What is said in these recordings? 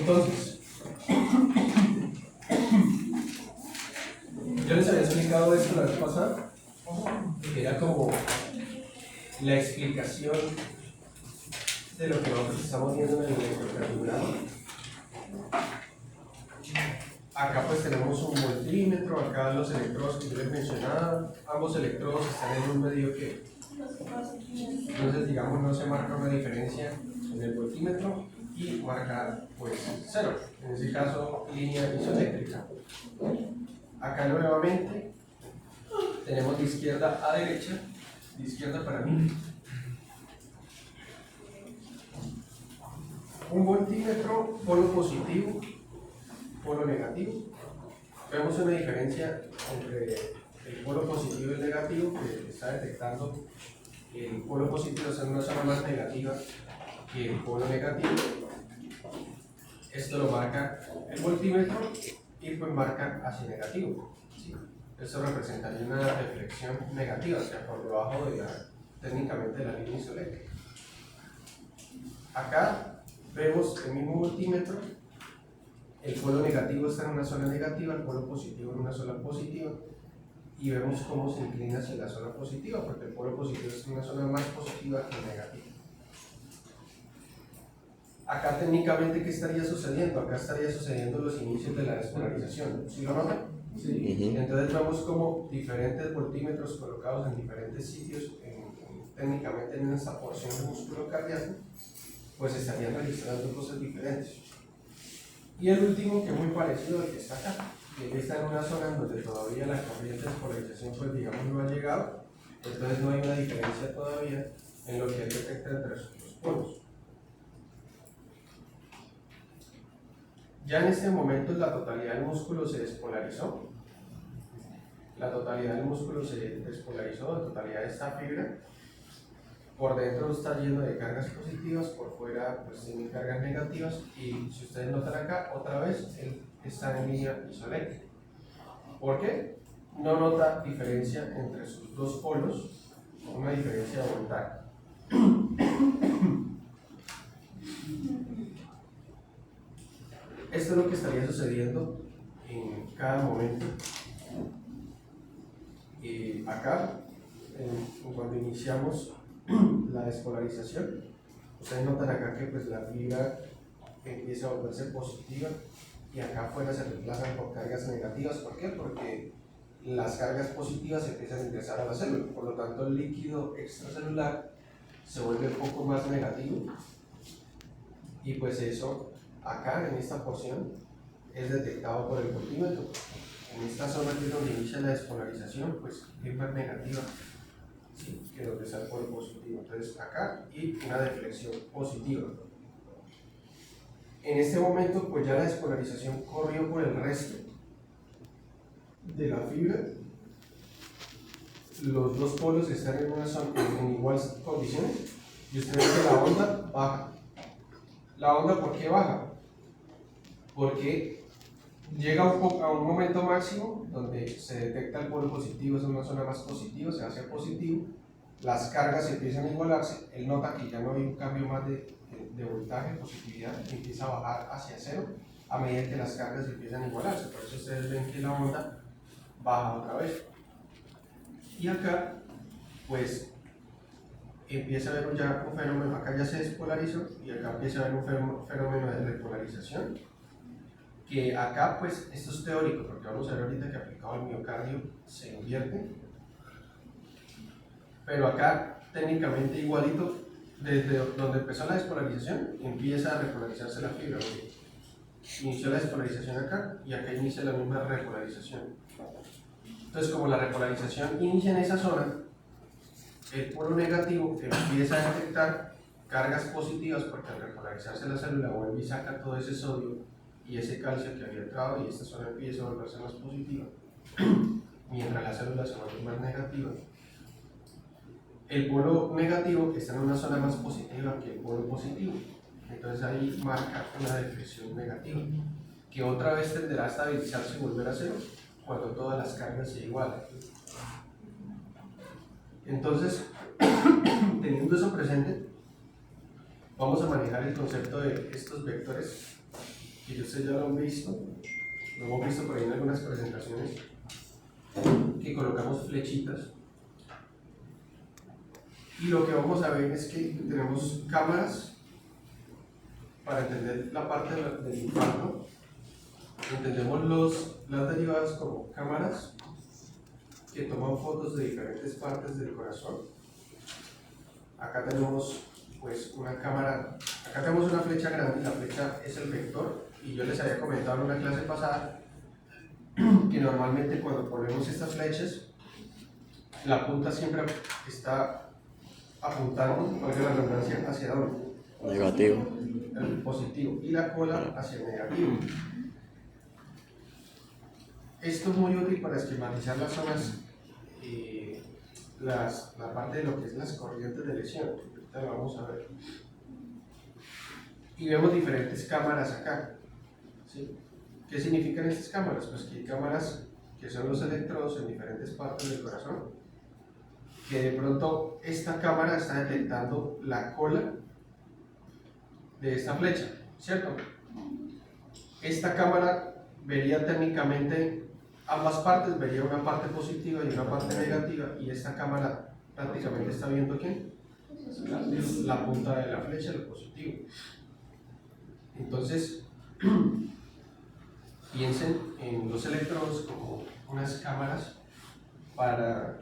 Entonces, yo les había explicado esto la vez pasada, que era como la explicación de lo que nosotros estamos viendo en el electrocardiograma. Acá pues tenemos un voltímetro, acá los electrodos que yo les mencionaba, ambos electrodos están en un medio que, entonces digamos, no se marca una diferencia en el voltímetro y marca pues cero, en ese caso línea isoeléctrica. Acá nuevamente tenemos de izquierda a derecha, de izquierda para mí, un voltímetro, polo positivo, polo negativo. Vemos una diferencia entre el polo positivo y el negativo, que está detectando que el polo positivo es en una zona más negativa que el polo negativo. Esto lo marca el voltímetro y pues marca hacia negativo, ¿sí? Esto representaría una reflexión negativa, o sea, por debajo de técnicamente la línea isoeléctrica. Acá vemos el mismo voltímetro, el polo negativo está en una zona negativa, el polo positivo en una zona positiva, y vemos cómo se inclina hacia la zona positiva, porque el polo positivo es una zona más positiva que negativa. Acá técnicamente, ¿qué estaría sucediendo? Acá estaría sucediendo los inicios de la despolarización. ¿Sí lo notan? Sí. Entonces vemos como diferentes voltímetros colocados en diferentes sitios, técnicamente en esta porción del músculo cardíaco, pues estarían registrando cosas diferentes. Y el último, que es muy parecido al que está acá, que está en una zona en donde todavía la corriente de despolarización, pues digamos, no ha llegado, entonces no hay una diferencia todavía en lo que hay detecta entre los polos. Ya en este momento la totalidad del músculo se despolarizó. La totalidad del músculo se despolarizó, la totalidad de esta fibra. Por dentro está lleno de cargas positivas, por fuera pues tiene cargas negativas, y si ustedes notan acá, otra vez él está en línea isoeléctrica. ¿Por qué? No nota diferencia entre sus dos polos, una diferencia de voltaje. Esto es lo que estaría sucediendo en cada momento. Y acá, cuando iniciamos la despolarización, ustedes notan acá que pues, la fibra empieza a volverse positiva y acá afuera se reemplazan por cargas negativas. ¿Por qué? Porque las cargas positivas empiezan a ingresar a la célula, por lo tanto el líquido extracelular se vuelve un poco más negativo, y pues eso acá en esta porción es detectado por el voltímetro. En esta zona que es donde inicia la despolarización, pues es más negativa, ¿sí?, que donde está el polo positivo. Entonces acá, y una deflexión positiva. En este momento pues ya la despolarización corrió por el resto de la fibra. Los dos polos están en una zona en iguales condiciones, y usted ve que la onda baja. ¿La onda por qué baja? Porque llega a un momento máximo donde se detecta el polo positivo, es una zona más positiva, se hace positivo, las cargas empiezan a igualarse, él nota que ya no hay un cambio más de voltaje, positividad, empieza a bajar hacia cero a medida que las cargas empiezan a igualarse. Por eso ustedes ven que la onda baja otra vez. Y acá, pues, empieza a haber ya un fenómeno, acá ya se despolarizó, y acá empieza a haber un fenómeno de repolarización, que acá, pues, esto es teórico, porque vamos a ver ahorita que aplicado al miocardio se invierte, pero acá técnicamente igualito, desde donde empezó la despolarización, empieza a repolarizarse la fibra. Inició la despolarización acá, y acá inicia la misma repolarización. Entonces, como la repolarización inicia en esa zona, el polo negativo empieza a detectar cargas positivas, porque al repolarizarse la célula vuelve y saca todo ese sodio y ese calcio que había entrado, y esta zona empieza a volverse más positiva, mientras la célula se vuelve más negativa. El polo negativo está en una zona más positiva que el polo positivo, entonces ahí marca una deflexión negativa, que otra vez tenderá a estabilizarse y volver a cero cuando todas las cargas se igualan. Entonces, teniendo eso presente, vamos a manejar el concepto de estos vectores que ustedes ya lo han visto, lo hemos visto por ahí en algunas presentaciones, que colocamos flechitas. Y lo que vamos a ver es que tenemos cámaras para entender la parte del infarto. Entendemos las derivadas como cámaras que toman fotos de diferentes partes del corazón. Acá tenemos pues una cámara, acá tenemos una flecha grande, la flecha es el vector, y yo les había comentado en una clase pasada que normalmente cuando ponemos estas flechas, la punta siempre está apuntando, valga la redundancia, ¿hacia dónde? Negativo. El positivo, y la cola hacia el negativo. Esto es muy útil para esquematizar las zonas, la parte de lo que es las corrientes de lesión. Ahorita lo vamos a ver. Y vemos diferentes cámaras acá. ¿Sí? ¿Qué significan estas cámaras? Pues que hay cámaras que son los electrodos en diferentes partes del corazón, que de pronto esta cámara está detectando la cola de esta flecha, ¿cierto? Esta cámara vería técnicamente ambas partes, vería una parte positiva y una parte negativa, y esta cámara prácticamente está viendo ¿quién? La punta de la flecha, lo positivo. Entonces, piensen en los electrodos como unas cámaras para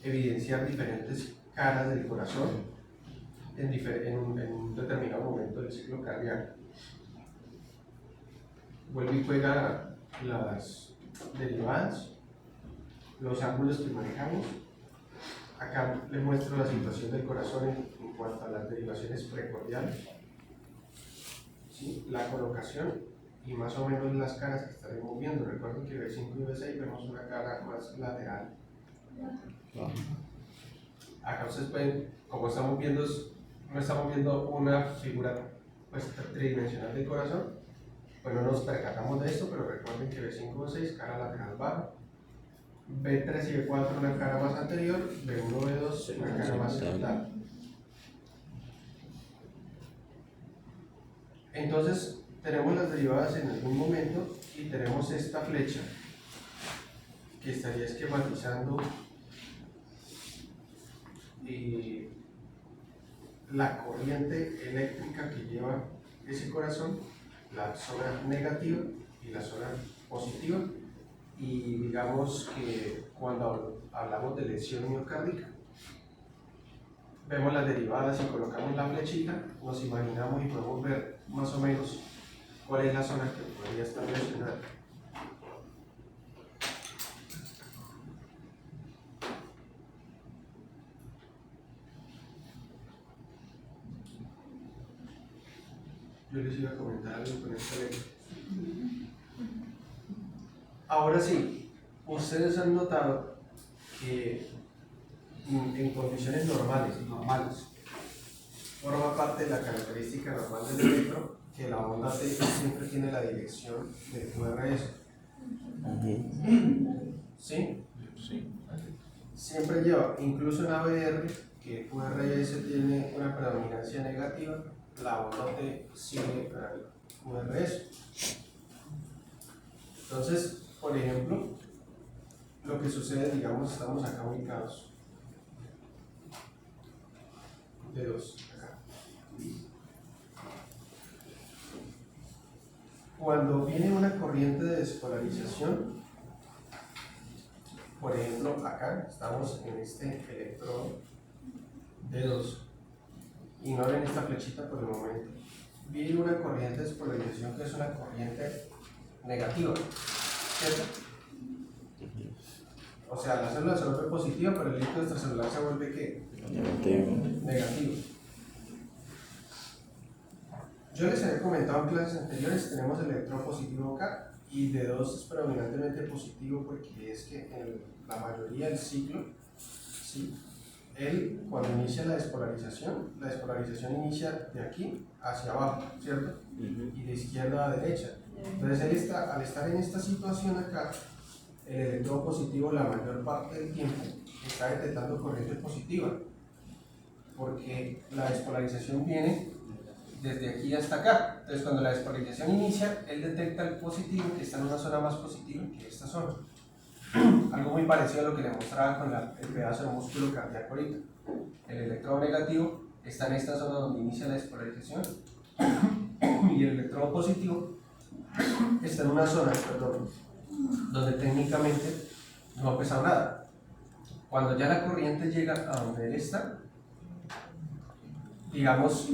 evidenciar diferentes caras del corazón en un determinado momento del ciclo cardíaco. Vuelve y juega las derivadas, los ángulos que manejamos. Acá les muestro la situación del corazón en cuanto a las derivaciones precordiales, ¿sí? La colocación y más o menos las caras que estaremos viendo. Recuerden que B5 y B6 vemos una cara más lateral. Acá ustedes pueden, como estamos viendo, no estamos viendo una figura pues, tridimensional del corazón, pues no nos percatamos de esto, pero recuerden que B5 y B6, cara lateral baja, B3 y B4 una cara más anterior, B1 y B2 una cara más central. Entonces tenemos las derivadas en algún momento y tenemos esta flecha que estaría esquematizando la corriente eléctrica que lleva ese corazón, la zona negativa y la zona positiva. Y digamos que cuando hablamos de lesión miocárdica, vemos las derivadas y colocamos la flechita, nos imaginamos y podemos ver más o menos cuál es la zona que podría estar lesionada. Yo les iba a comentar algo con esta ley. Ahora sí, ustedes han notado que en condiciones normales, forma parte de la característica normal del electro que la onda T siempre tiene la dirección del QRS. ¿Sí? Sí. Siempre lleva, incluso en ABR, que QRS tiene una predominancia negativa, la onda T sigue al QRS. Entonces, por ejemplo, lo que sucede, digamos, estamos acá ubicados, dedos acá. Cuando viene una corriente de despolarización, por ejemplo, acá estamos en este electrodo D2 y no ven esta flechita por el momento. Viene una corriente de despolarización que es una corriente negativa, ¿cierto? O sea, la célula se vuelve positiva, pero el líquido extracelular se vuelve ¿qué? Negativo. Yo les había comentado en clases anteriores, tenemos el electrón positivo acá y D2 es predominantemente positivo porque es que en la mayoría del ciclo, ¿sí? Él cuando inicia la despolarización inicia de aquí hacia abajo, ¿cierto? Y de izquierda a derecha. Entonces él está, al estar en esta situación acá, el electrón positivo la mayor parte del tiempo está detectando corriente positiva, porque la despolarización viene desde aquí hasta acá. Entonces cuando la despolarización inicia, él detecta el positivo que está en una zona más positiva que esta zona. Algo muy parecido a lo que le mostraba con el pedazo de músculo cardíaco ahorita. El electrodo negativo está en esta zona donde inicia la despolarización y el electrodo positivo está en una zona, perdón, donde técnicamente no ha pesado nada. Cuando ya la corriente llega a donde él está, digamos,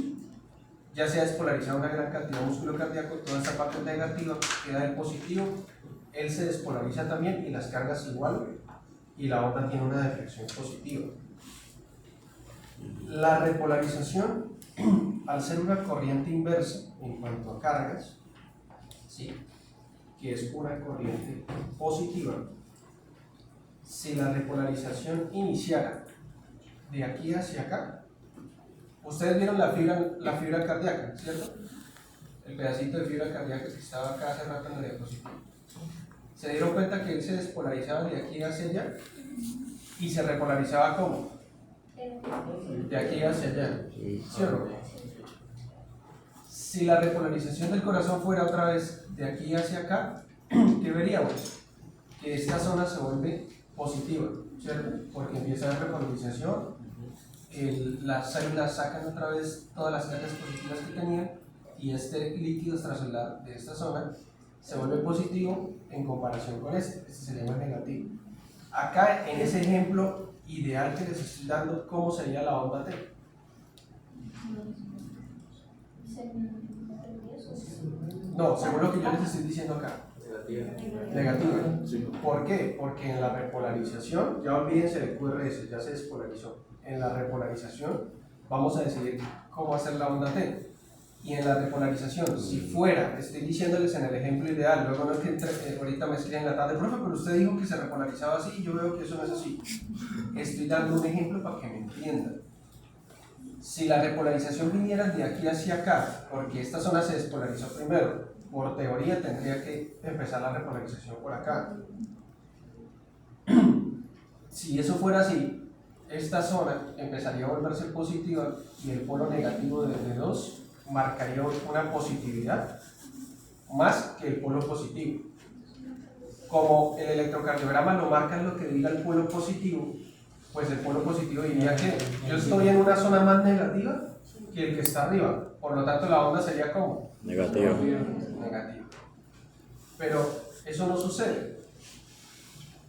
ya se ha despolarizado una gran cantidad de músculo cardíaco, toda esta parte negativa queda en positivo, él se despolariza también y las cargas igual, y la onda tiene una deflexión positiva. La repolarización, al ser una corriente inversa en cuanto a cargas, ¿sí?, que es una corriente positiva, si la repolarización iniciara de aquí hacia acá, ustedes vieron la fibra cardíaca, ¿cierto? El pedacito de fibra cardíaca que estaba acá hace rato en la diapositiva. ¿Se dieron cuenta que él se despolarizaba de aquí hacia allá? ¿Y se repolarizaba cómo? De aquí hacia allá, ¿sí o no? Si la repolarización del corazón fuera otra vez de aquí hacia acá, ¿qué veríamos? Que esta zona se vuelve positiva, ¿cierto? Porque empieza la repolarización, las células sacan otra vez todas las cargas positivas que tenían y este líquido extracelular de esta zona se vuelve positivo en comparación con este se llama negativo. Acá en ese ejemplo ideal que les estoy dando, ¿cómo sería la onda T? No, según lo que yo les estoy diciendo acá. Negativa. Sí. ¿Por qué? Porque en la repolarización, ya olvídense de QRS, ya se despolarizó. En la repolarización vamos a decidir cómo hacer la onda T. Y en la repolarización, si fuera, estoy diciéndoles en el ejemplo ideal, luego no es que ahorita me escriben en la tarde, profe, pero usted dijo que se repolarizaba así y yo veo que eso no es así. Estoy dando un ejemplo para que me entiendan. Si la repolarización viniera de aquí hacia acá, porque esta zona se despolarizó primero, por teoría tendría que empezar la repolarización por acá. Si eso fuera así, esta zona empezaría a volverse positiva y el polo negativo de 2 marcaría una positividad más que el polo positivo. Como el electrocardiograma lo marca en lo que diga el polo positivo, pues el polo positivo diría que yo estoy en una zona más negativa que el que está arriba, por lo tanto la onda sería como negativa. Pero eso no sucede.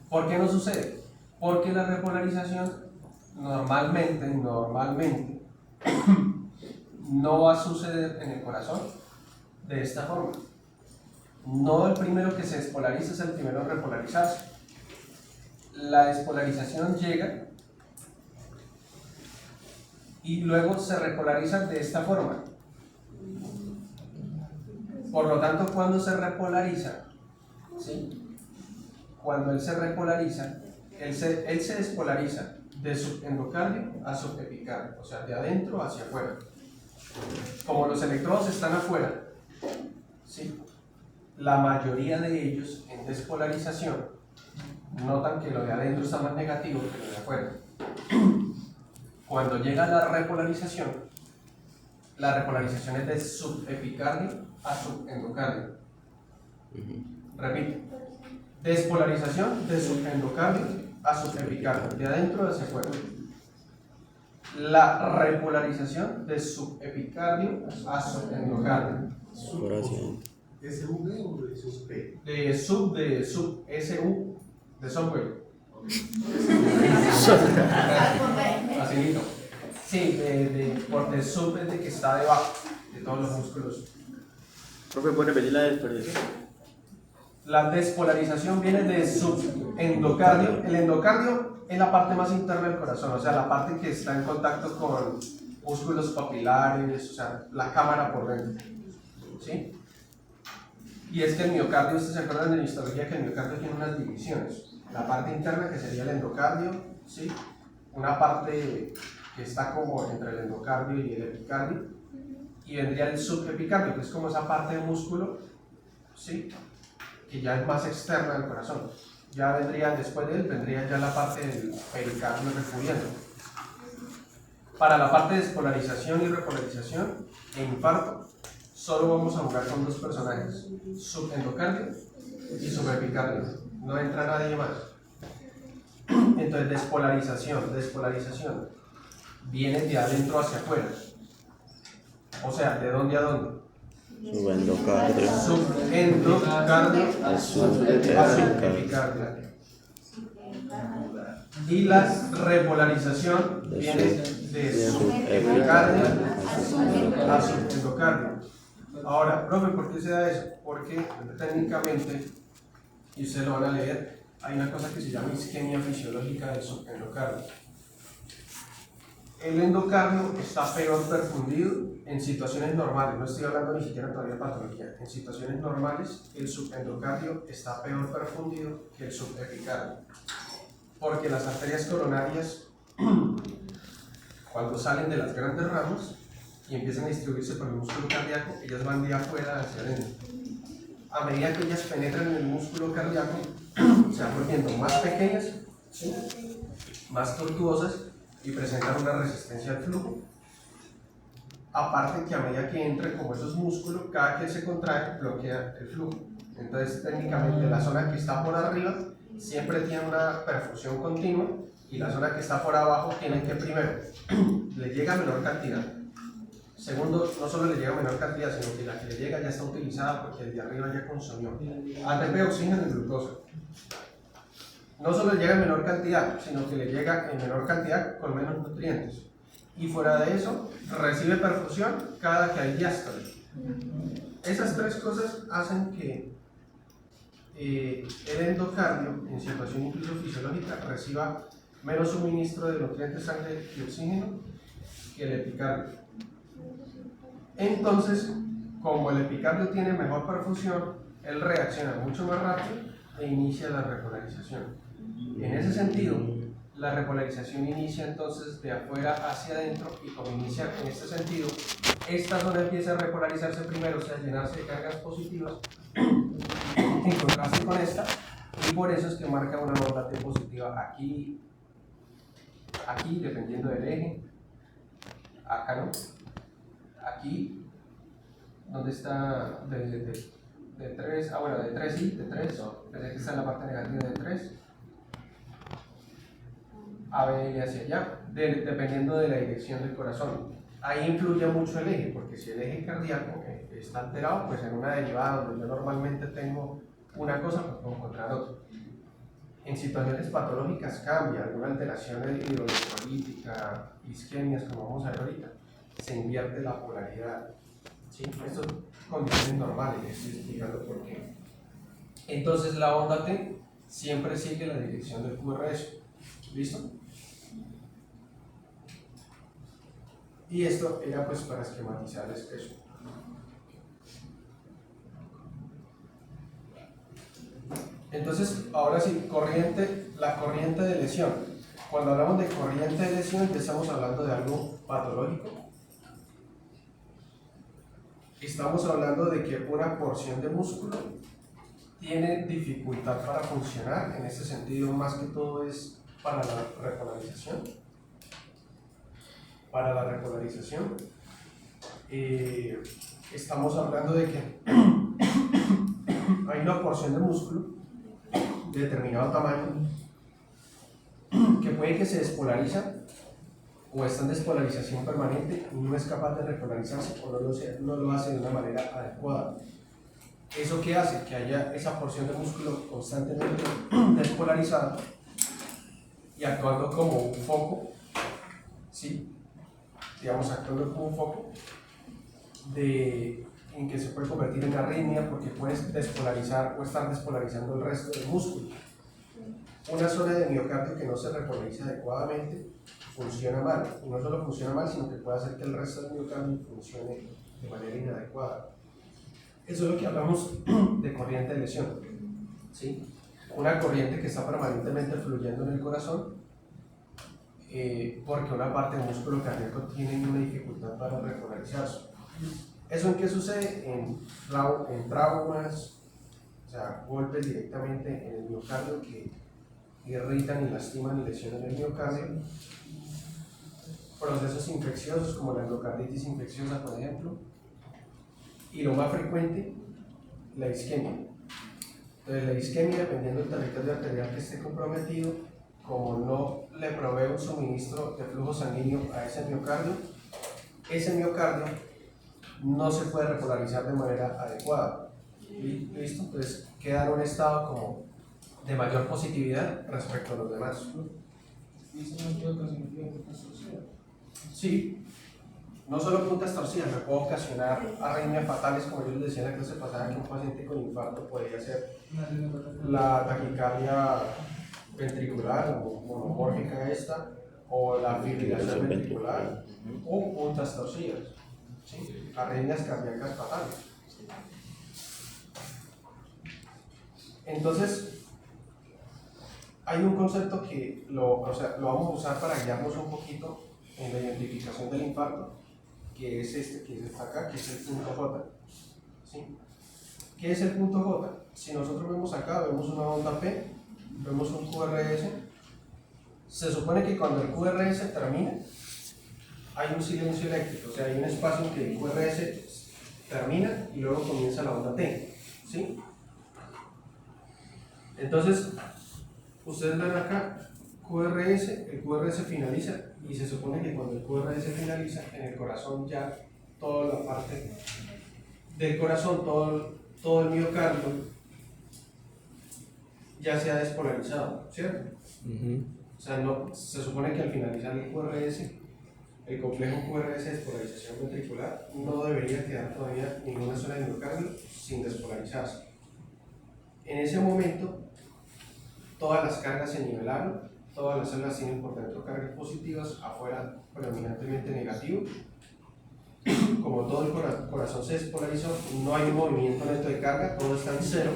¿Por qué no sucede? Porque la repolarización normalmente no va a suceder en el corazón de esta forma. No el primero que se despolariza es el primero en repolarizarse. La despolarización llega y luego se repolariza de esta forma. Por lo tanto, cuando se repolariza, ¿sí?, cuando él se repolariza, él se despolariza de subendocardio a subepicardio, o sea, de adentro hacia afuera. Como los electrodos están afuera, ¿sí?, la mayoría de ellos en despolarización notan que lo de adentro está más negativo que lo de afuera. Cuando llega la repolarización es de subepicardio a subendocardio. Repito, despolarización de subendocardio a subepicardio, de adentro hacia afuera. La repolarización de subepicardio a subendocardio. ¿SUV o de SUB? De sub, SU, de software. Facilito. Sí, de sub es de que está debajo de todos los músculos. Profe, ¿puede repetir la despolarización? La despolarización viene de subendocardio. El endocardio es la parte más interna del corazón, o sea, la parte que está en contacto con músculos papilares, o sea, la cámara por dentro. ¿Sí? Y es que el miocardio, ¿ustedes se acuerdan de la histología que el miocardio tiene unas divisiones? La parte interna, que sería el endocardio, ¿sí?, una parte que está como entre el endocardio y el epicardio, y vendría el subepicardio, que es como esa parte de músculo, ¿sí?, que ya es más externa del corazón. Ya vendría, después de él, vendría ya la parte del pericardio refugiando. Para la parte de despolarización y repolarización e infarto, solo vamos a jugar con dos personajes, subendocardio y subepicardio. No entra nadie más. Entonces, despolarización viene de adentro hacia afuera. O sea, ¿de dónde a dónde? Subendocardio. Subendocardio A a subepicardio. subepicardio. Y la repolarización viene de subepicardio a subendocardio. Ahora, profe, ¿por qué se da eso? Porque técnicamente, y ustedes lo van a leer, hay una cosa que se llama isquemia fisiológica del subendocardio. El endocardio está peor perfundido en situaciones normales, no estoy hablando ni siquiera todavía de patología, en situaciones normales el subendocardio está peor perfundido que el subepicardio, porque las arterias coronarias, cuando salen de las grandes ramas y empiezan a distribuirse por el músculo cardíaco, ellas van de afuera hacia adentro. A medida que ellas penetran en el músculo cardíaco, se van volviendo más pequeñas, ¿sí?, más tortuosas, y presentan una resistencia al flujo. Aparte que a medida que entran como esos músculos, cada que se contrae bloquea el flujo. Entonces técnicamente la zona que está por arriba siempre tiene una perfusión continua y la zona que está por abajo tiene que, primero, le llega menor cantidad. Segundo, no solo le llega menor cantidad, sino que la que le llega ya está utilizada porque el de arriba ya consumió ATP, oxígeno y glucosa. No solo le llega en menor cantidad, sino que le llega en menor cantidad con menos nutrientes. Y fuera de eso, recibe perfusión cada que hay diástole. Esas tres cosas hacen que el endocardio, en situación incluso fisiológica, reciba menos suministro de nutrientes, sangre y oxígeno que el epicardio. Entonces, como el epicardio tiene mejor perfusión, él reacciona mucho más rápido e inicia la repolarización. En ese sentido, la repolarización inicia entonces de afuera hacia adentro, y como inicia en este sentido, esta zona empieza a repolarizarse primero, o sea, a llenarse de cargas positivas, en contraste con esta, y por eso es que marca una onda T positiva aquí, aquí, dependiendo del eje, acá no, aquí, donde está de 3, bueno, de 3 sí, de 3, desde que está en la parte negativa de 3, a B y hacia allá, dependiendo de la dirección del corazón. Ahí influye mucho el eje, porque si el eje cardíaco está alterado, pues en una derivada donde yo normalmente tengo una cosa, pues puedo encontrar otra. En situaciones patológicas cambia, alguna alteración hidroelectrolítica, isquemias, como vamos a ver ahorita, se invierte la polaridad. ¿Sí? Esto son condiciones normales, estoy explicando por qué. Entonces la onda T siempre sigue la dirección del QRS. ¿Listo? Y esto era pues para esquematizarles eso. Entonces, ahora sí, la corriente de lesión. Cuando hablamos de corriente de lesión, estamos hablando de algo patológico. Estamos hablando de que una porción de músculo tiene dificultad para funcionar. En ese sentido, más que todo es para la repolarización. Para la repolarización, estamos hablando de que hay una porción de músculo de determinado tamaño que puede que se despolariza o está en despolarización permanente y no es capaz de repolarizarse o no lo hace de una manera adecuada. ¿Eso qué hace? Que haya esa porción de músculo constantemente despolarizada y actuando como un foco, ¿sí? Digamos, actuando como un foco en que se puede convertir en arritmia porque puedes despolarizar o estar despolarizando el resto del músculo. Una zona de miocardio que no se repolariza adecuadamente funciona mal, y no solo funciona mal, sino que puede hacer que el resto del miocardio funcione de manera inadecuada. Eso es lo que hablamos de corriente de lesión, ¿sí? Una corriente que está permanentemente fluyendo en el corazón porque una parte del músculo cardíaco tiene una dificultad para repolarizarse. ¿Eso en qué sucede? En traumas, o sea, golpes directamente en el miocardio que irritan y lastiman y lesionan el miocardio. procesos infecciosos como la endocarditis infecciosa, por ejemplo, y lo más frecuente, la isquemia. Entonces la isquemia, dependiendo del territorio arterial que esté comprometido, como no le provee un suministro de flujo sanguíneo a ese miocardio no se puede repolarizar de manera adecuada. ¿Listo? Entonces queda en un estado como de mayor positividad respecto a los demás. ¿Y eso no puede ocasionar puntas torcidas? Sí, no solo puntas torcidas, me puede ocasionar arritmias fatales, como yo les decía en la clase pasada, que un paciente con infarto podría ser la taquicardia ventricular o monomórfica esta, o la fibrilación ventricular, o puntas torcidas, ¿sí? Arritmias cardíacas fatales. Entonces, hay un concepto que lo vamos a usar para guiarnos un poquito en la identificación del infarto, que es este que está acá, que es el punto J. ¿Sí? ¿Qué es el punto J? Si nosotros vemos acá, vemos una onda P, vemos un QRS. Se supone que cuando el QRS termina, hay un silencio eléctrico, o sea, hay un espacio en que el QRS termina y luego comienza la onda T. ¿Sí? Entonces, ustedes ven acá, QRS, el QRS finaliza y se supone que cuando el QRS finaliza, en el corazón ya toda la parte del corazón, todo el miocardio ya se ha despolarizado, ¿cierto? O sea, no, se supone que al finalizar el QRS, el complejo QRS de despolarización ventricular, no debería quedar todavía ninguna zona del miocardio sin despolarizarse. En ese momento, todas las cargas se nivelaron, todas las células tienen por dentro cargas positivas, afuera predominantemente negativo. Como todo el corazón se despolarizó, no hay un movimiento neto de carga, todo está en cero.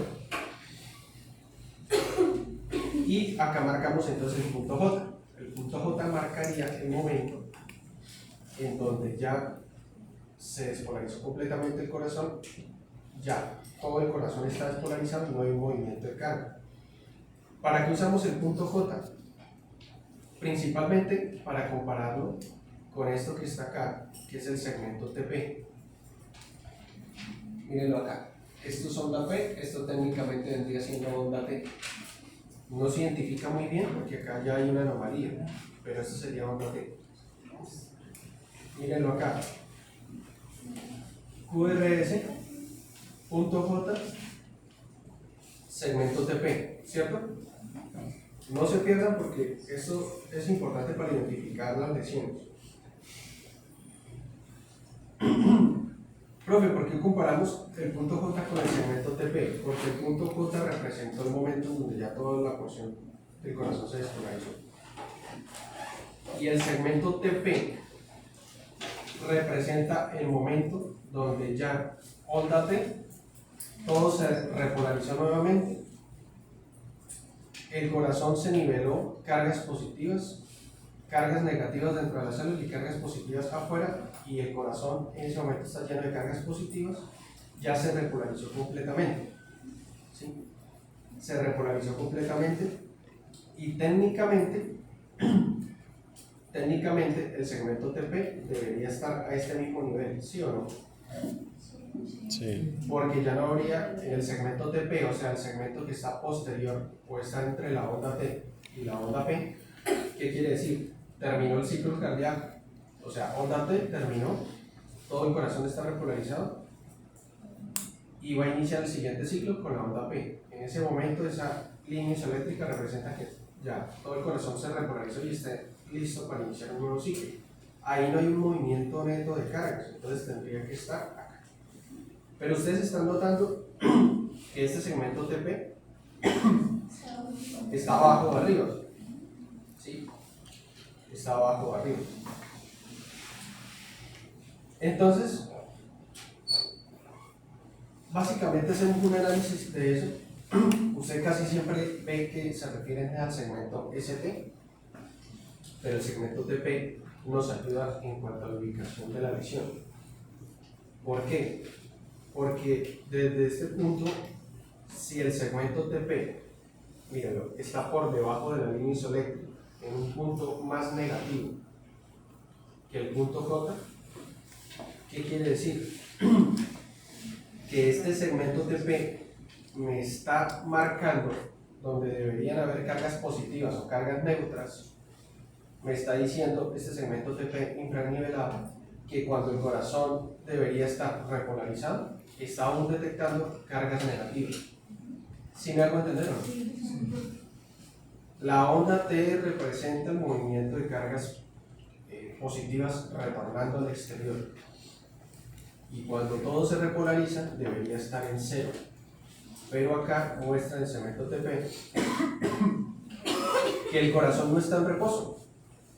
Y acá marcamos entonces el punto J. El punto J marcaría el momento en donde ya se despolarizó completamente el corazón, ya todo el corazón está despolarizado y no hay un movimiento de carga. ¿Para qué usamos el punto J? Principalmente para compararlo con esto que está acá, que es el segmento TP. Mírenlo acá. Esto es onda P, esto técnicamente vendría siendo onda T. No se identifica muy bien porque acá ya hay una anomalía, pero esto sería onda T. Mírenlo acá. QRS, punto J, segmento TP, ¿cierto? No se pierdan porque esto es importante para identificar las lesiones. Profe, ¿por qué comparamos el punto J con el segmento TP? Porque el punto J representó el momento en donde ya toda la porción del corazón se despolarizó. Y el segmento TP representa el momento donde ya onda T, todo se repolarizó nuevamente, el corazón se niveló, cargas positivas, cargas negativas dentro de la célula y cargas positivas afuera, y el corazón en ese momento está lleno de cargas positivas, ya se repolarizó completamente. ¿Sí? Se repolarizó completamente y técnicamente el segmento TP debería estar a este mismo nivel, ¿sí o no? Sí. Porque ya no habría en el segmento TP, o sea, el segmento que está posterior o está entre la onda T y la onda P. ¿Qué quiere decir? Terminó el ciclo cardíaco, o sea, onda T terminó, todo el corazón está repolarizado y va a iniciar el siguiente ciclo con la onda P. En ese momento esa línea isoeléctrica representa que ya todo el corazón se repolarizó y está listo para iniciar un nuevo ciclo. Ahí no hay un movimiento neto de cargas, entonces tendría que estar acá. Pero ustedes están notando que este segmento TP está abajo o arriba. ¿Sí? Está abajo o arriba. Entonces, básicamente hacemos un análisis de eso. Usted casi siempre ve que se refieren al segmento ST, pero el segmento TP nos ayuda en cuanto a la ubicación de la lesión. ¿Por qué? Porque desde este punto, si el segmento TP, mírenlo, está por debajo de la línea isoeléctrica, en un punto más negativo, que el punto J. ¿Qué quiere decir? Que este segmento TP me está marcando donde deberían haber cargas positivas o cargas neutras. Me está diciendo este segmento TP infranivelado que cuando el corazón debería estar repolarizado, está aún detectando cargas negativas. ¿Sí me hago entender o no? La onda T representa el movimiento de cargas positivas retornando al exterior. Y cuando todo se repolariza, debería estar en cero. Pero acá muestra el segmento TP que el corazón no está en reposo.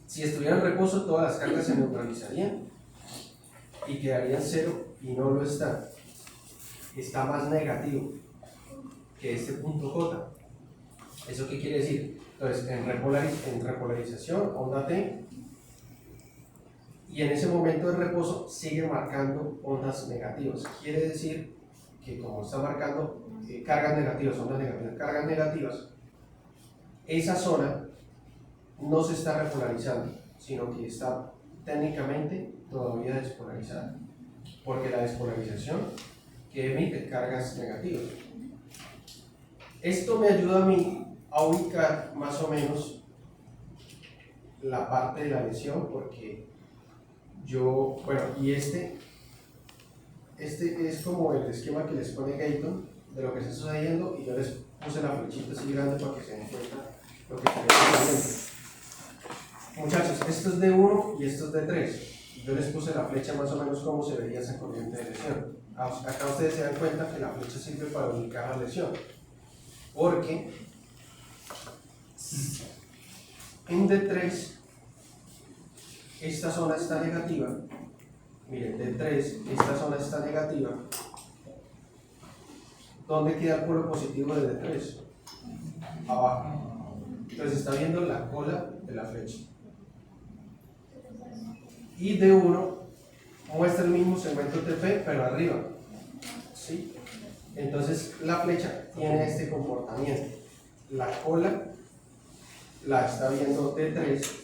Si estuviera en reposo, todas las cargas se neutralizarían y quedarían cero, y no lo está. Está más negativo que este punto J. ¿Eso qué quiere decir? Entonces, en repolarización, onda T, y en ese momento de reposo sigue marcando ondas negativas. Quiere decir que como está marcando cargas negativas, ondas negativas, cargas negativas, esa zona no se está repolarizando, sino que está técnicamente todavía despolarizada, porque la despolarización que emite cargas negativas. Esto me ayuda a mí a ubicar más o menos la parte de la lesión, porque yo, bueno, y este es como el esquema que les pone Gayton de lo que está sucediendo, y yo les puse la flechita así grande para que se den cuenta lo que está sucediendo. Muchachos, esto es de 1 y esto es de 3. Yo les puse la flecha más o menos como se vería esa corriente de lesión. Acá ustedes se dan cuenta que la flecha sirve para ubicar la lesión, porque en D3 esta zona está negativa. Miren, D3 esta zona está negativa. ¿Dónde queda el polo positivo de D3? Abajo. Entonces está viendo la cola de la flecha. Y D1 muestra el mismo segmento TP, pero arriba. ¿Sí? Entonces la flecha tiene este comportamiento. La cola la está viendo D3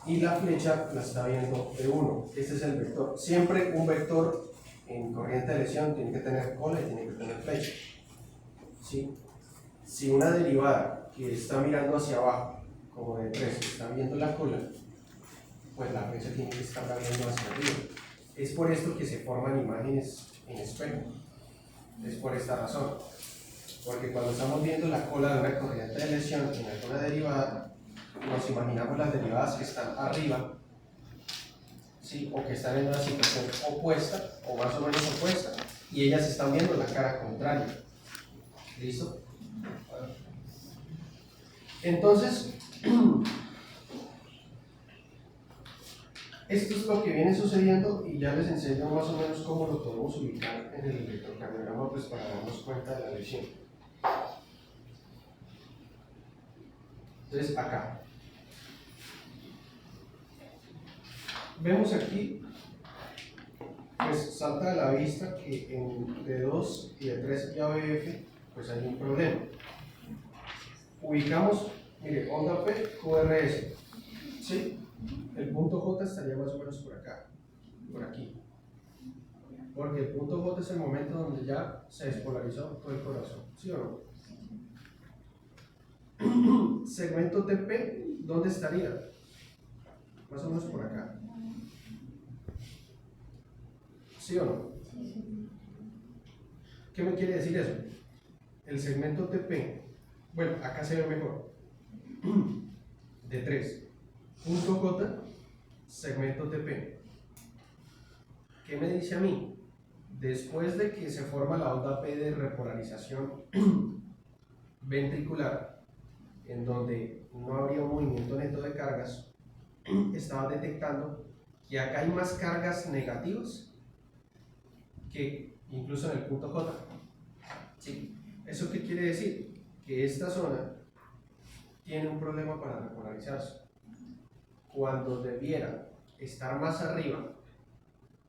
y la flecha la está viendo D1. Este es el vector. Siempre un vector en corriente de lesión tiene que tener cola y tiene que tener flecha. ¿Sí? Si una derivada que está mirando hacia abajo, como D3, está viendo la cola, pues la flecha tiene que estar viendo hacia arriba. Es por esto que se forman imágenes en espejo. Es por esta razón. Porque cuando estamos viendo la cola de una corriente de lesión en alguna derivada, nos imaginamos las derivadas que están arriba, ¿sí? O que están en una situación opuesta, o más o menos opuesta, y ellas están viendo la cara contraria. ¿Listo? Entonces, esto es lo que viene sucediendo, y ya les enseño más o menos cómo lo podemos ubicar en el electrocardiograma, pues para darnos cuenta de la lesión. Entonces, acá vemos aquí, pues salta a la vista que en D2 y D3 y ABF pues hay un problema. Ubicamos, mire, onda P, QRS, ¿sí? El punto J estaría más o menos por acá, por aquí, porque el punto J es el momento donde ya se despolarizó todo el corazón, ¿sí o no? Segmento TP, ¿dónde estaría? Más o menos por acá. ¿Sí o no? ¿Qué me quiere decir eso? El segmento TP, bueno, acá se ve mejor. D3, punto J, segmento TP. ¿Qué me dice a mí? Después de que se forma la onda P de repolarización ventricular, en donde no habría un movimiento neto de cargas, estaba detectando que acá hay más cargas negativas que incluso en el punto J. ¿Sí? ¿Eso qué quiere decir? Que esta zona tiene un problema para repolarizarse. Cuando debiera estar más arriba,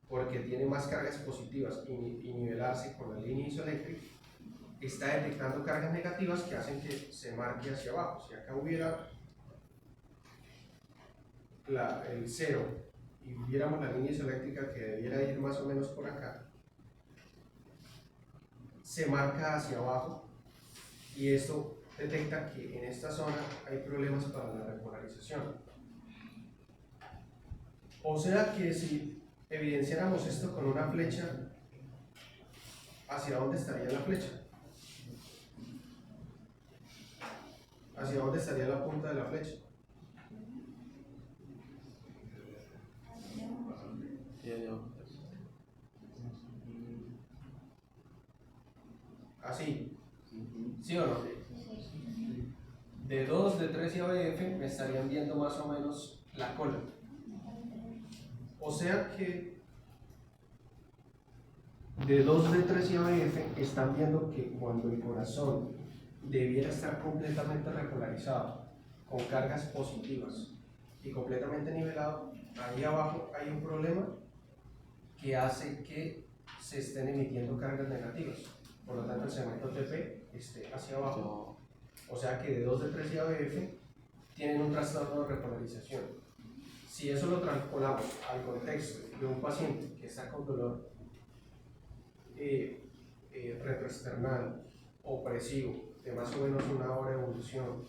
porque tiene más cargas positivas y nivelarse con la línea isoeléctrica, está detectando cargas negativas que hacen que se marque hacia abajo. Si acá hubiera el 0 y viéramos la línea isoeléctrica que debiera ir más o menos por acá, se marca hacia abajo y esto detecta que en esta zona hay problemas para la repolarización. O sea que si evidenciáramos esto con una flecha, ¿hacia dónde estaría la flecha? ¿Hacia dónde estaría la punta de la flecha? Así, ¿sí o no? De 2, de 3 y ABF me estarían viendo más o menos la cola. O sea que de 2, de 3 y ABF están viendo que cuando el corazón debiera estar completamente repolarizado, con cargas positivas y completamente nivelado, ahí abajo hay un problema que hace que se estén emitiendo cargas negativas. Por lo tanto, el segmento TP esté hacia abajo. O sea que de 2, de 3 y ABF tienen un trastorno de repolarización. Si eso lo trasladamos al contexto de un paciente que está con dolor retroesternal, opresivo, de más o menos 1 hora de evolución,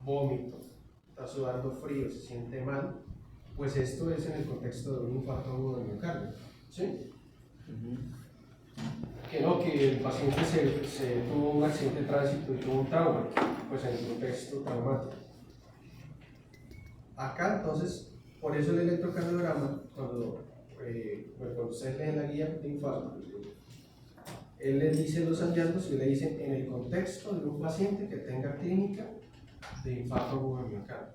vómito, está sudando frío, se siente mal, pues esto es en el contexto de un infarto agudo de miocardio, ¿sí? Que no, que el paciente se tuvo un accidente de tránsito y tuvo un trauma, pues en el contexto traumático. Acá entonces, por eso el electrocardiograma, cuando ustedes leen la guía de infarto, él le dice los hallazgos y le dice en el contexto de un paciente que tenga clínica de infarto agudo de miocardio.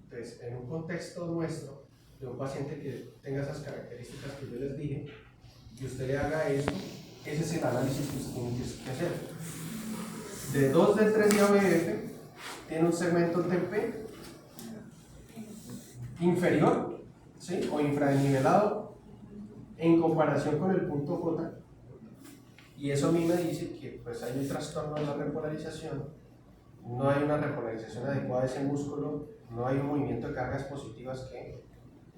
Entonces, en un contexto nuestro, de un paciente que tenga esas características que yo les dije, que usted le haga eso, ese es el análisis que usted tiene que hacer. De 2, de 3 y ABF, tiene un segmento TP inferior, ¿sí? O infradenivelado en comparación con el punto J, y eso a mí me dice que pues hay un trastorno de la repolarización, no hay una repolarización adecuada de ese músculo, no hay un movimiento de cargas positivas que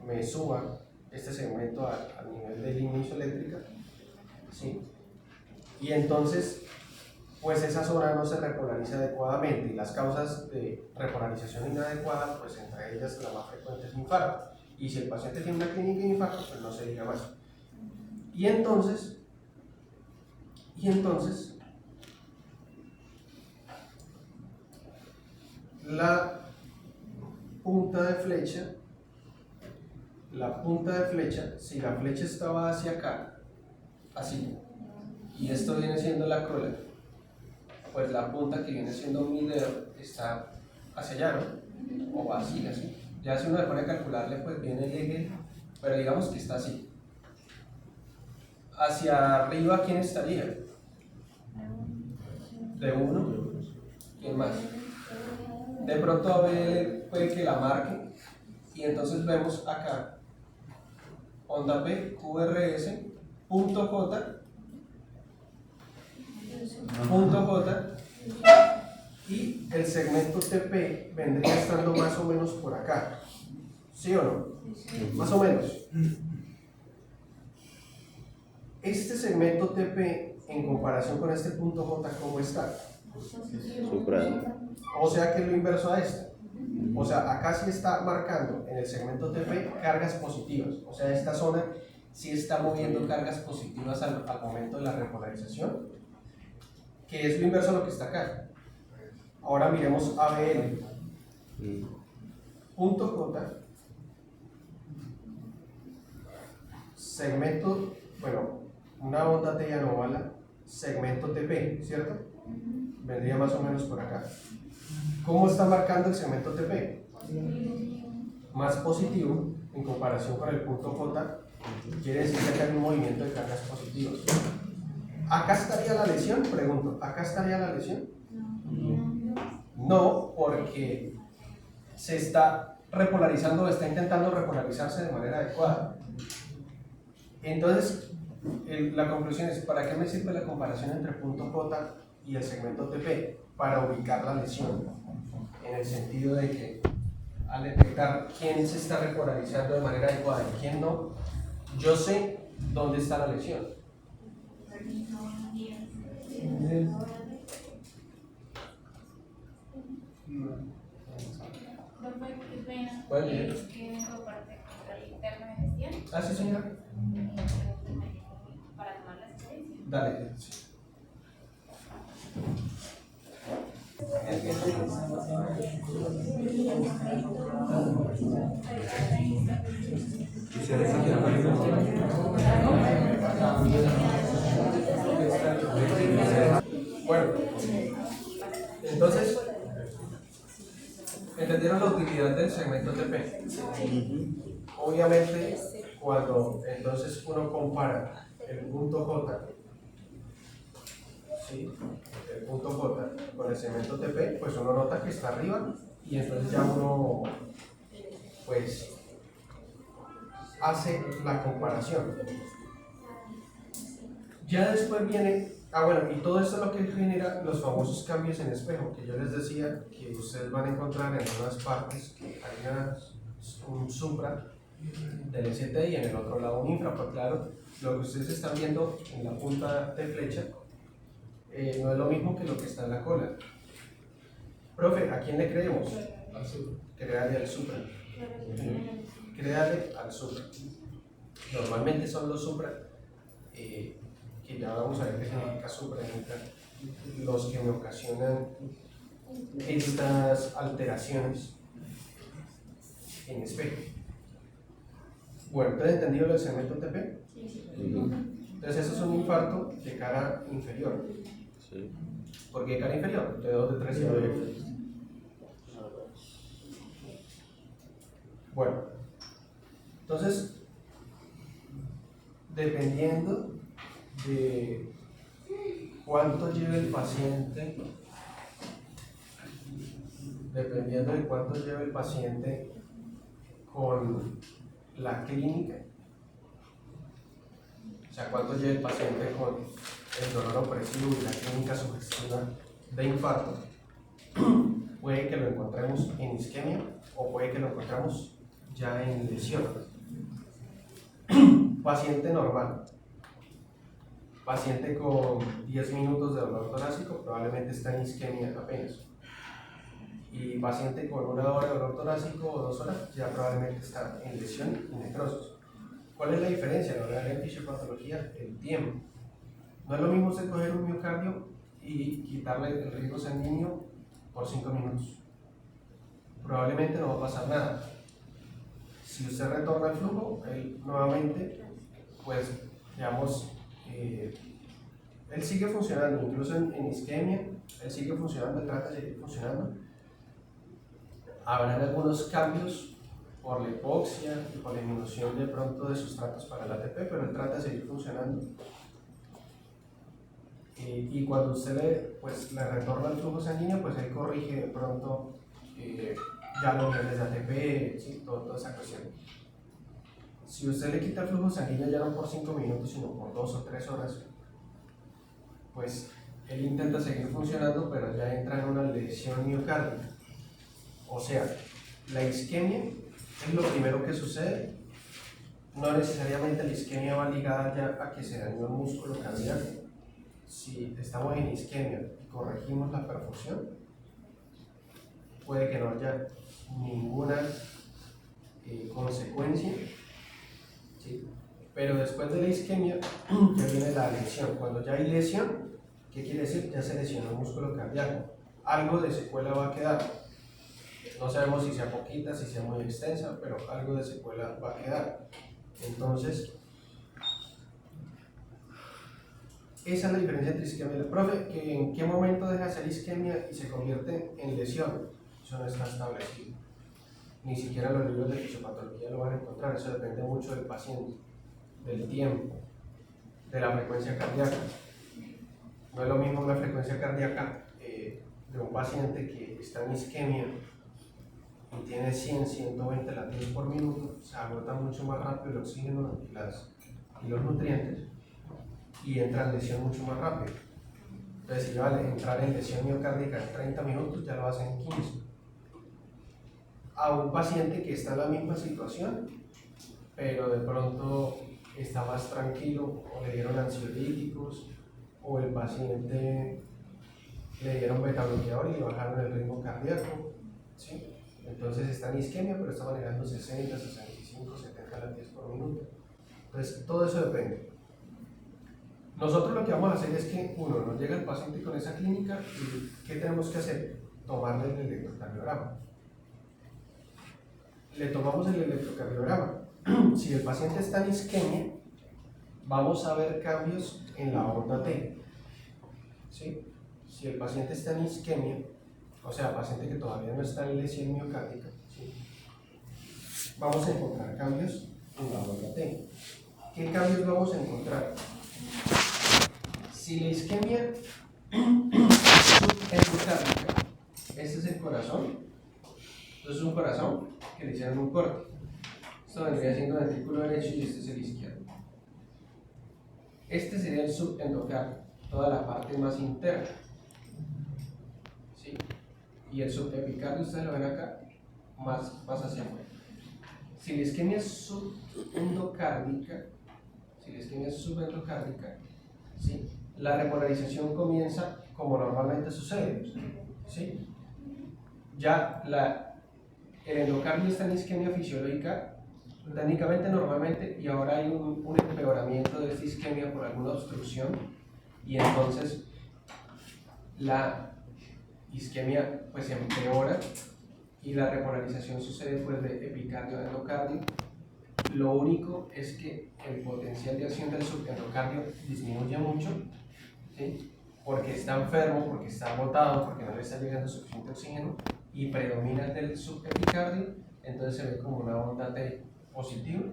me suba este segmento al nivel de línea isoeléctrica, ¿sí? Y entonces pues esa zona no se repolariza adecuadamente, y las causas de repolarización inadecuada, pues entre ellas la más frecuente es infarto, y si el paciente tiene una clínica de infarto, pues no se diga más. Y entonces la punta de flecha, si la flecha estaba hacia acá, así, y esto viene siendo la cola, pues la punta que viene siendo mi dedo está hacia allá, ¿no? O así, así. Ya si uno le pone a calcularle, pues viene el eje, pero digamos que está así. Hacia arriba, ¿quién estaría? De 1. ¿Quién más? De pronto a ver, puede que la marque, y entonces vemos acá onda P, QRS, punto J, y el segmento TP vendría estando más o menos por acá, ¿sí o no? Más o menos. Este segmento TP en comparación con este punto J, ¿cómo está? Suprano. O sea que es lo inverso a esto. O sea, acá sí está marcando en el segmento TP cargas positivas. O sea, esta zona sí está moviendo cargas positivas al momento de la repolarización, que es lo inverso a lo que está acá. Ahora miremos ABL. Punto J, segmento, bueno, una onda T anómala, segmento TP, ¿cierto? Vendría más o menos por acá. ¿Cómo está marcando el segmento TP? Más positivo en comparación con el punto J, quiere decir que hay un movimiento de cargas positivas. ¿Acá estaría la lesión? Pregunto, ¿acá estaría la lesión? No, porque se está repolarizando, está intentando repolarizarse de manera adecuada. Entonces, la conclusión es, ¿para qué me sirve la comparación entre el punto J y el segmento TP? Para ubicar la lesión, en el sentido de que al detectar quién se está repolarizando de manera adecuada y quién no, yo sé dónde está la lesión. Buen día. Ah, sí, señora. Para tomar la asistencia. Dale. Sí. Bueno, entonces, ¿entendieron la utilidad del segmento TP? Obviamente, cuando entonces uno compara el punto J, ¿sí? El punto J con el segmento TP, pues uno nota que está arriba y entonces ya uno pues hace la comparación. Ya después viene, bueno, y todo esto es lo que genera los famosos cambios en espejo, que yo les decía que ustedes van a encontrar en unas partes que hay un supra del ST y en el otro lado un infra, pero claro, lo que ustedes están viendo en la punta de flecha no es lo mismo que lo que está en la cola. Profe, ¿a quién le creemos? Al sur. Créale al supra. Créale al supra. Normalmente son los supra, que ya vamos a ver qué significa supra, los que me ocasionan estas alteraciones en espejo. Bueno, ¿entonces entendido el segmento TP? Entonces eso es un infarto de cara inferior. Sí. ¿Por qué cara inferior? De 2, de 3 y de. Bueno, entonces, dependiendo de cuánto lleve el paciente, con la clínica, o sea, cuánto lleve el paciente con el dolor opresivo y la clínica sugestiva de infarto, puede que lo encontremos en isquemia o puede que lo encontremos ya en lesión. Paciente normal, paciente con 10 minutos de dolor torácico, probablemente está en isquemia apenas. Y paciente con 1 hora de dolor torácico o 2 horas, ya probablemente está en lesión y necrosis. ¿Cuál es la diferencia a la hora de la fisiopatología? El tiempo. No es lo mismo usted coger un miocardio y quitarle el riesgo sanguíneo por 5 minutos. Probablemente no va a pasar nada. Si usted retorna el flujo, él nuevamente, pues, digamos, él sigue funcionando, incluso en isquemia, él sigue funcionando, él trata de seguir funcionando. Habrán algunos cambios por la hipoxia y por la disminución de pronto de sustratos para el ATP, pero él trata de seguir funcionando. Y cuando usted le retorna el flujo sanguíneo, pues él corrige de pronto ya los niveles de ATP, ¿sí? Toda esa cuestión. Si usted le quita el flujo sanguíneo ya no por 5 minutos, sino por 2 o 3 horas, pues él intenta seguir funcionando, pero ya entra en una lesión miocárdica. O sea, la isquemia es lo primero que sucede. No necesariamente la isquemia va ligada ya a que se dañó el músculo cardíaco. Si estamos en isquemia y corregimos la perfusión, puede que no haya ninguna consecuencia, ¿sí? Pero después de la isquemia ya viene la lesión. Cuando ya hay lesión, ¿qué quiere decir? Ya se lesionó el músculo cardíaco. Algo de secuela va a quedar. No sabemos si sea poquita, si sea muy extensa, pero algo de secuela va a quedar. Entonces, esa es la diferencia entre isquemia y la. Profe, ¿en qué momento deja de ser isquemia y se convierte en lesión? Eso no está establecido. Ni siquiera los libros de fisiopatología lo van a encontrar. Eso depende mucho del paciente, del tiempo, de la frecuencia cardíaca. No es lo mismo una frecuencia cardíaca de un paciente que está en isquemia y tiene 100, 120 latidos por minuto, se agota mucho más rápido el oxígeno y los nutrientes y entra en lesión mucho más rápido. Entonces, si va a entrar en lesión miocárdica en 30 minutos, ya lo hacen en 15. a un paciente que está en la misma situación, pero de pronto está más tranquilo, o le dieron ansiolíticos, o el paciente le dieron beta-bloqueador y le bajaron el ritmo cardíaco, ¿sí? Entonces está en isquemia, pero está manejando 60, 65, 70 latidos por minuto. Entonces, todo eso depende. Nosotros lo que vamos a hacer es que, uno, nos llega el paciente con esa clínica y ¿qué tenemos que hacer? Tomarle el electrocardiograma. Le tomamos el electrocardiograma. Si el paciente está en isquemia, vamos a ver cambios en la onda T. ¿Sí? Si el paciente está en isquemia, o sea, paciente que todavía no está en lesión miocárdica, ¿sí? Vamos a encontrar cambios en la onda T. ¿Qué cambios vamos a encontrar? Si la isquemia subendocárdica, este es el corazón, entonces es un corazón que le hicieron un corte. Esto vendría siendo el ventrículo derecho y este es el izquierdo. Este sería el subendocardio, toda la parte más interna. ¿Sí? Y el subepicardio, ustedes lo ven acá, más hacia afuera. Si la isquemia es subendocárdica, ¿sí? La repolarización comienza como normalmente sucede, ¿sí? Ya el endocardio está en isquemia fisiológica técnicamente normalmente, y ahora hay un empeoramiento de esta isquemia por alguna obstrucción, y entonces la isquemia pues empeora y la repolarización sucede pues de epicardio a endocardio. Lo único es que el potencial de acción del subendocardio disminuye mucho, ¿sí? Porque está enfermo, porque está agotado, porque no le está llegando suficiente oxígeno, y predomina el del subepicardio. Entonces se ve como una onda T positiva,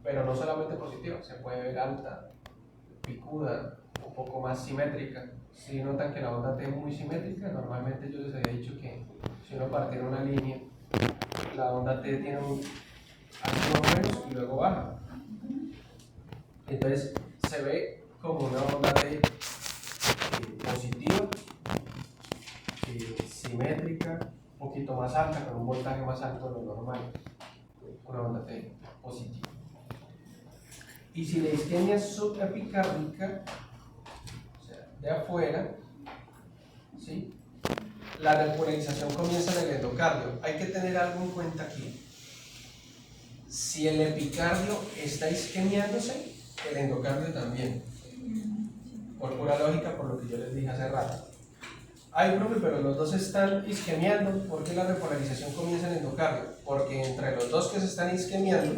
pero no solamente positiva, se puede ver alta, picuda, un poco más simétrica. Si notan que la onda T es muy simétrica, normalmente yo les había dicho que si uno partiera una línea, la onda T tiene un alto más o menos y luego baja. Entonces se ve como una onda T positiva, simétrica, un poquito más alta, con un voltaje más alto de lo normal. Una onda T positiva. Y si la isquemia es subepicárdica, o sea, de afuera, ¿sí? La repolarización comienza en el endocardio. Hay que tener algo en cuenta aquí. Si el epicardio está isquemiándose, el endocardio también. Por pura lógica, por lo que yo les dije hace rato. Ay, profe, pero los dos están isquemiando. ¿Por qué la repolarización comienza en el endocardio? Porque entre los dos que se están isquemiando,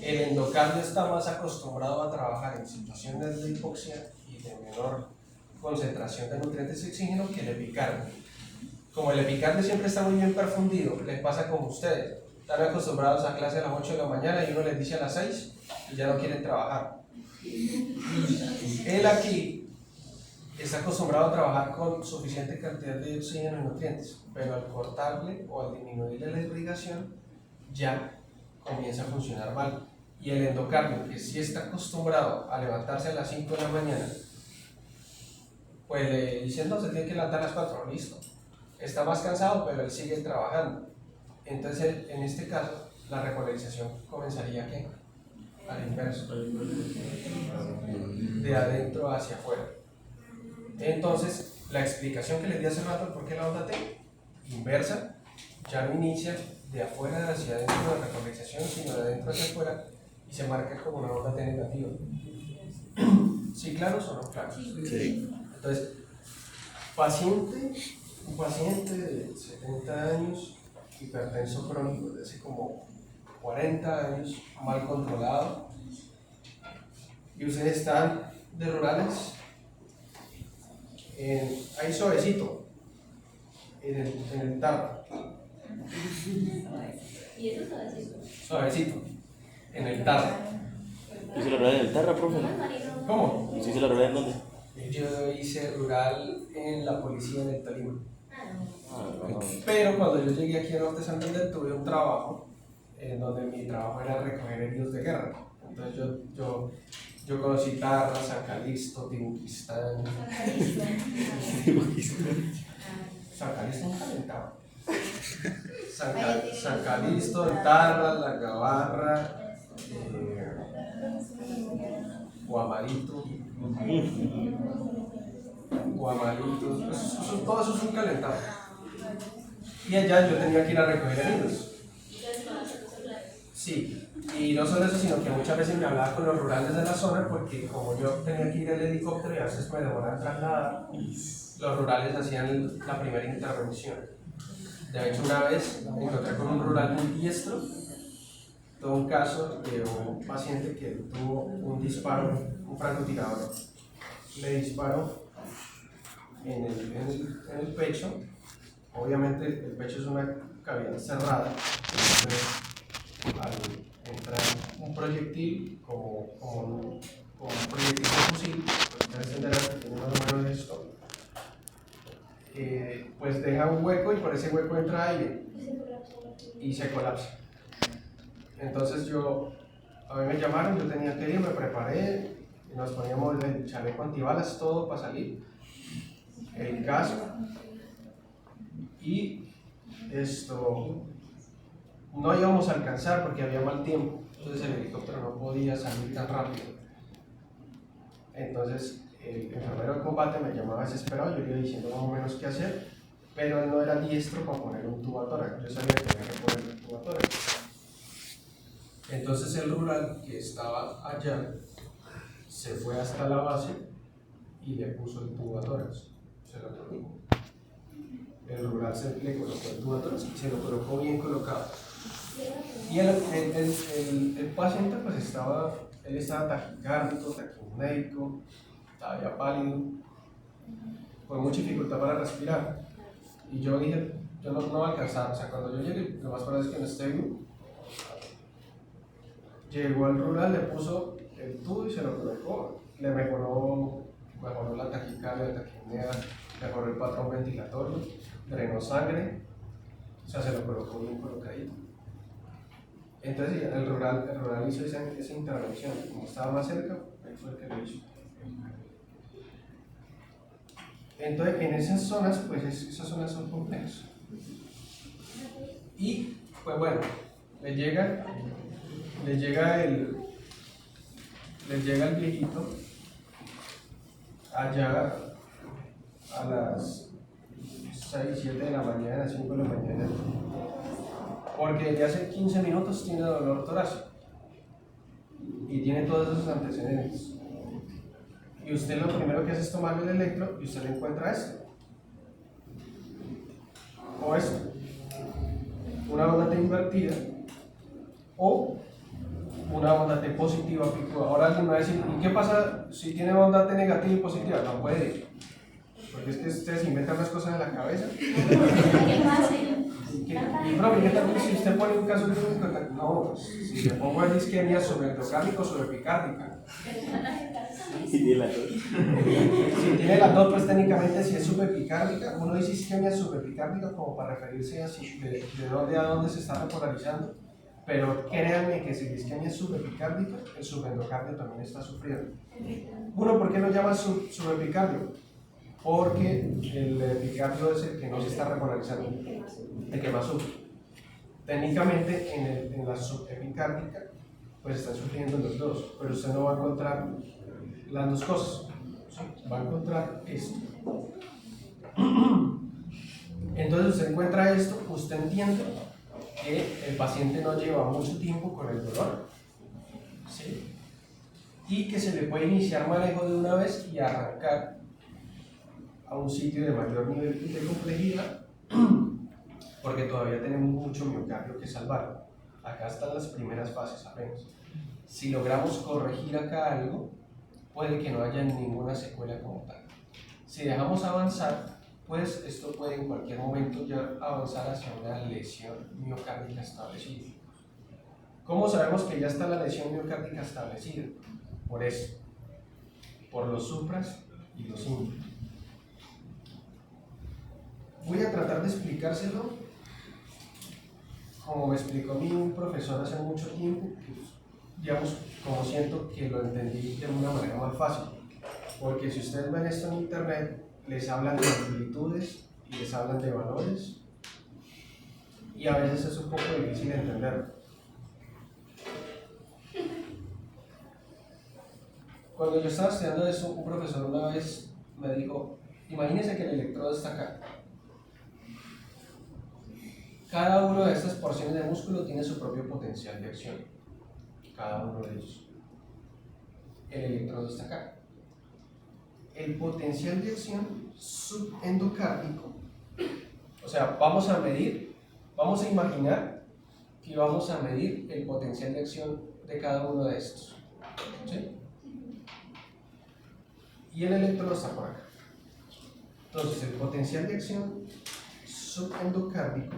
el endocardio está más acostumbrado a trabajar en situaciones de hipoxia y de menor concentración de nutrientes y oxígeno que el epicardio. Como el epicardio siempre está muy bien perfundido, les pasa como ustedes. Están acostumbrados a clase a las 8 de la mañana y uno les dice a las 6 y ya no quieren trabajar. Él aquí está acostumbrado a trabajar con suficiente cantidad de oxígeno y nutrientes, pero al cortarle o al disminuirle la irrigación ya comienza a funcionar mal. Y el endocardio, que sí está acostumbrado a levantarse a las 5 de la mañana, pues le dicen, no, se tiene que levantar a las 4, listo. Está más cansado, pero él sigue trabajando. Entonces, en este caso, la repolarización comenzaría ¿qué? Al inverso, de adentro hacia afuera. Entonces, la explicación que les di hace rato por qué la onda T inversa ya no inicia de afuera hacia adentro de la repolarización, sino de adentro hacia afuera, y se marca como una onda T negativa. ¿Sí claros o no claros? Sí. Entonces, un paciente de 70 años, hipertenso crónico de hace como 40 años, mal controlado, y ustedes están de rurales, ahí suavecito, en el tarro. ¿Y eso suavecito? Suavecito, en el tarro. ¿Hice la rural en el Tarra, profe? ¿Cómo? ¿Hice la rural en dónde? Yo hice rural en la policía en el Tolima. Ah, Pero cuando yo llegué aquí a Norte Santander tuve un trabajo en donde mi trabajo era recoger heridos de guerra. Entonces yo conocí Tarra, San Calixto, Tibuquistán. San Calixto nunca calentaba. San Calixto, el Tarra, la Gabarra, Guamarito, pues, todo eso es un calentado. Y allá yo tenía que ir a recoger heridos. Sí, y no solo eso, sino que muchas veces me hablaba con los rurales de la zona, porque como yo tenía que ir al helicóptero y a veces me demoraba en trasladar, los rurales hacían la primera intervención. De hecho, una vez me encontré con un rural muy diestro, todo un caso de un paciente que tuvo un disparo, un francotirador le disparó en el pecho. Obviamente el pecho es una cavidad cerrada, entonces al entrar un proyectil como un proyectil de fusil, pues ustedes entenderán que tiene más o menos esto, pues deja un hueco y por ese hueco entra aire y se colapsa. Entonces a mí me llamaron, yo tenía que ir, me preparé, y nos poníamos el chaleco antibalas, todo para salir, el casco, y no íbamos a alcanzar porque había mal tiempo, entonces el helicóptero no podía salir tan rápido. Entonces el enfermero de combate me llamaba desesperado, yo le iba diciendo más o menos qué hacer, pero él no era diestro para poner un tubo a tórax, yo sabía que tenía que poner un tubo a tórax. Entonces el rural que estaba allá se fue hasta la base y le puso el tubo a tórax, se lo colocó. El rural le colocó el tubo a tórax y se lo colocó bien colocado. Y el paciente pues estaba taquicárdico, taquimnéico, estaba ya pálido, con mucha dificultad para respirar. Y yo dije, yo no voy a alcanzar, o sea, cuando yo llegue, lo más probable es que no esté vivo. Llegó al rural, le puso el tubo y se lo colocó, le mejoró la taquicardia, la taquipnea, mejoró el patrón ventilatorio, drenó sangre, o sea, se lo colocó bien colocadito. Entonces el rural hizo esa intervención, como estaba más cerca, él fue el que lo hizo. Entonces en esas zonas, pues esas zonas son complejas. Y pues bueno, le llega el viejito allá a las 6, 7 de la mañana, 5 de la mañana, porque desde hace 15 minutos tiene dolor torácico y tiene todos esos antecedentes. Y usted lo primero que hace es tomarle el electro y usted le encuentra esto, o esto, una onda T invertida o una onda T positiva. Ahora alguien va a decir, ¿y qué pasa si tiene onda T negativa y positiva? No puede, porque es que ustedes inventan las cosas en la cabeza. Y profe, también si usted pone un caso clínico, no, si le pongo el isquemia subendocárdica o subepicárdica. Si tiene las dos. Si tiene las dos, pues técnicamente si es subepicárdica, uno dice isquemia subepicárdica como para referirse a de dónde a dónde se está repolarizando, pero créanme que si la isquemia es subepicárdica, el subendocardio también está sufriendo. Uno, ¿por qué lo llama subepicardio? Porque el epicardio es el que no se está repolarizando, el que más sufre. Técnicamente en la subepicárdica pues están sufriendo los dos, pero usted no va a encontrar las dos cosas, ¿sí? Va a encontrar esto. Entonces usted encuentra esto, usted entiende que el paciente no lleva mucho tiempo con el dolor, ¿sí? Y que se le puede iniciar manejo de una vez y arrancar a un sitio de mayor nivel de complejidad, porque todavía tenemos mucho miocardio que salvar. Acá están las primeras fases apenas. Si logramos corregir acá algo, puede que no haya ninguna secuela como tal. Si dejamos avanzar, pues esto puede en cualquier momento ya avanzar hacia una lesión miocárdica establecida. ¿Cómo sabemos que ya está la lesión miocárdica establecida? Por eso, por los supras y los infras. Voy a tratar de explicárselo como me explicó mi profesor hace mucho tiempo, digamos, como siento que lo entendí de una manera más fácil. Porque si ustedes ven esto en internet, les hablan de amplitudes y les hablan de valores y a veces es un poco difícil entenderlo. Cuando yo estaba estudiando eso, un profesor una vez me dijo, imagínense que el electrodo está acá. Cada una de estas porciones de músculo tiene su propio potencial de acción. Cada uno de ellos. El electrodo está acá. El potencial de acción subendocárdico, o sea, vamos a imaginar que vamos a medir el potencial de acción de cada uno de estos. ¿Sí? Y el electrodo está por acá. Entonces, el potencial de acción subendocárdico